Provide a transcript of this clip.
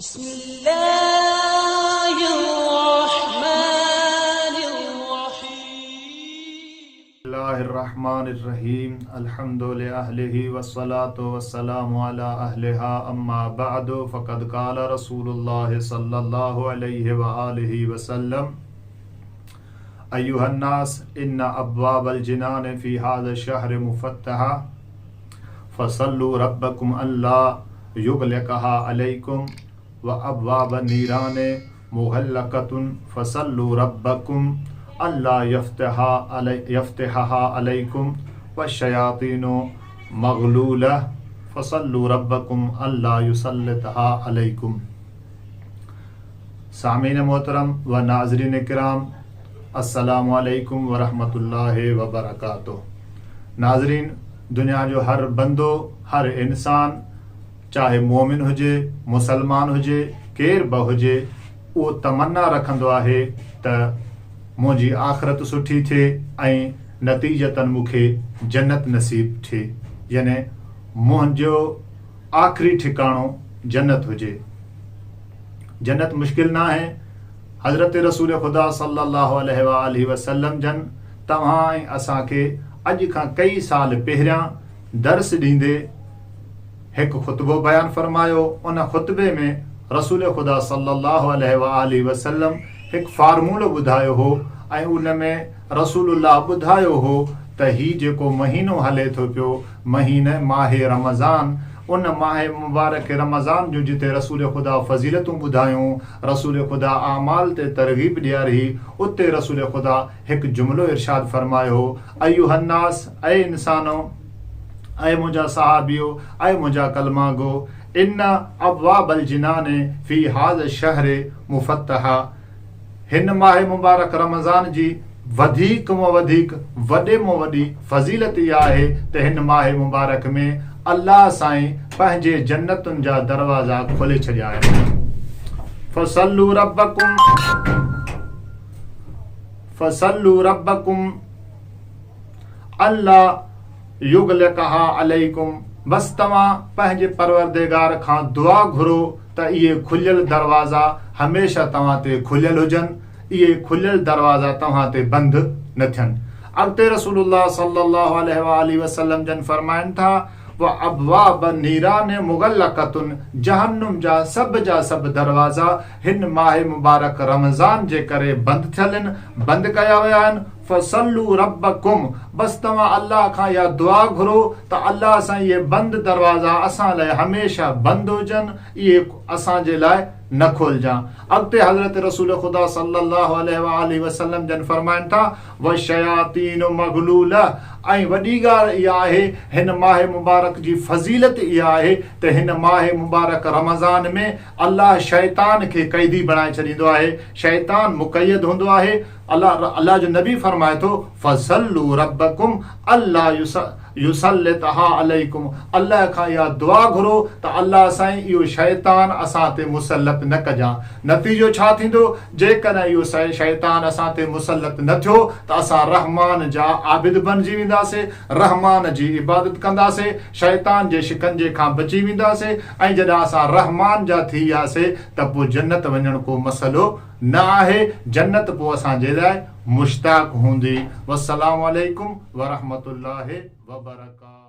بسم الله الرحمن الرحيم الله الرحمن الرحيم الحمد لأهله والصلاة والسلام على أهلها أما بعد فقد قال رسول الله صلى الله عليه وآله وسلم أيها الناس إن أبواب الجنان في هذا الشهر مفتحة فصلوا ربكم ألا يغلقها عليكم وأبواب النيران مغلقة فصلوا ربكم ألا يفتحها عليكم والشياطين مغلولة فصلوا ربكم ألا يسلطها عليكم. سامعین محترم و ناظرین کرام، السلام علیکم ورحمۃ اللہ وبرکاتہ. ناظرین، دنیا جو ہر بندو، ہر انسان، چاہے مومن ہوجے، مسلمان ہوجے، کیر بہ ہوجے، وہ تمنا رکھندو آہے تا مجھے آخرت سٹھی تھے ऐं नतीजतन मूंखे जन्नत नसीब थिए, यानी मुंहिंजो आख़िरी ठिकाणो जन्नत हुजे. जन्नत मुश्किल न आहे. हज़रत रसूल ख़ुदा सल्लल्लाहु अलैहि वसल्लम जन तव्हां ऐं असांखे अॼु खां कई साल पहिरियां दर्स ॾींदे हिकु ख़ुतबो बयानु फरमायो. उन ख़ुतबे में रसूल ख़ुदा सल्लल्लाहु अलैहि वसल्लम हिकु फार्मूलो ॿुधायो हो ऐं उन में रसूलुल्लाह ॿुधायो हो त ही जेको महीनो हले थो पियो, महीने माहे रमज़ान, उन माहे मुबारक रमज़ान जो जिते रसूल ख़ुदा फ़ज़ीलतूं ॿुधायूं, रसूल ख़ुदा आमाल ते तरग़ीब ॾियारी, उते रसूल ख़ुदा हिकु जुमिलो इरशाद फरमायो, अय्युहन्नास, ऐ इंसानो, ऐं मुंहिंजा सहाबियो, ऐं मुंहिंजा कलमागो, इन अब्वाबल जिनाने फ़ी हाज़ शहर मुफ़त्तहा. हिन माह मुबारक रमज़ान जी वधीक में वधीक वॾे में वॾी फ़ज़ीलत इहा आहे त हिन माह मुबारक में अल्लाह साईं पंहिंजे जन्नतुनि जा दरवाज़ा खोले छॾिया आहिनि. फ़सल्लू रब्बकुम अल्लाह युग़लिक़हा अलैकुम. बस तव्हां पंहिंजे परवरदिगार खां दुआ घुरो त इहे खुलियल दरवाज़ा हमेशह तव्हां ते खुलियल हुजनि, इहे खुलियल दरवाज़ा तव्हां ते बंदि न थियनि. अॻिते रसूलुल्लाह सल्लल्लाहु अलैहि वसल्लम जन फरमाइनि था, व अबवाब नीरान मुग़ल्लक़तुन, जहन्नुम जा सभु दरवाज़ा हिन माह मुबारक रमज़ान जे करे बंदि थियल आहिनि, बंदि कया विया आहिनि. फ़सल्लू रब्बकुम, बस तव्हां अल्लाह खां इहा दुआ घुरो त अल्लाह सां इहे बंदि दरवाज़ा असां लाइ हमेशह बंदि हुजनि, इहे असांजे लाइ न खोलजां. अॻिते हज़रत रसूल ख़ुदा सल्लल्लाहु अलैहि वसल्लम जन फरमाइनि था, व शयातीन मग़लूला, ऐं वॾी ॻाल्हि इहा आहे, हिन माह मुबारक जी फ़ज़ीलत इहा आहे त हिन माह मुबारक रमज़ान में अल्लाह शैतान खे क़ैदी बणाए छॾींदो आहे, शैतान मुक़य्यद हूंदो आहे. अल्लाह जो नबी फरमाए थो, फ़सल्लू रब्बकुम अल्लाह युसल्लितहा अलैकुम. अल्लाह खां इहा दुआ घुरो त अल्लाह साईं इहो शैतान असां ते मुसलत न कजां. नतीजो छा थींदो? जेकॾहिं इहो शैतान असां ते मुसलत न थियो त असां रहमान जा आबिद बणिजी वेंदासीं, रहमान जी इबादत कंदासीं, शैतान जे शिकंजे खां बची वेंदासीं, ऐं जॾहिं असां रहमान जा थी वियासीं त पोइ जन्नत वञण को मसइलो न आहे. जन्नत पोइ असांजे लाइ मुश्ताक़ हूंदी. वस्सलामु अलैकुम वरहमतुल्लाहि वबरकातुहू.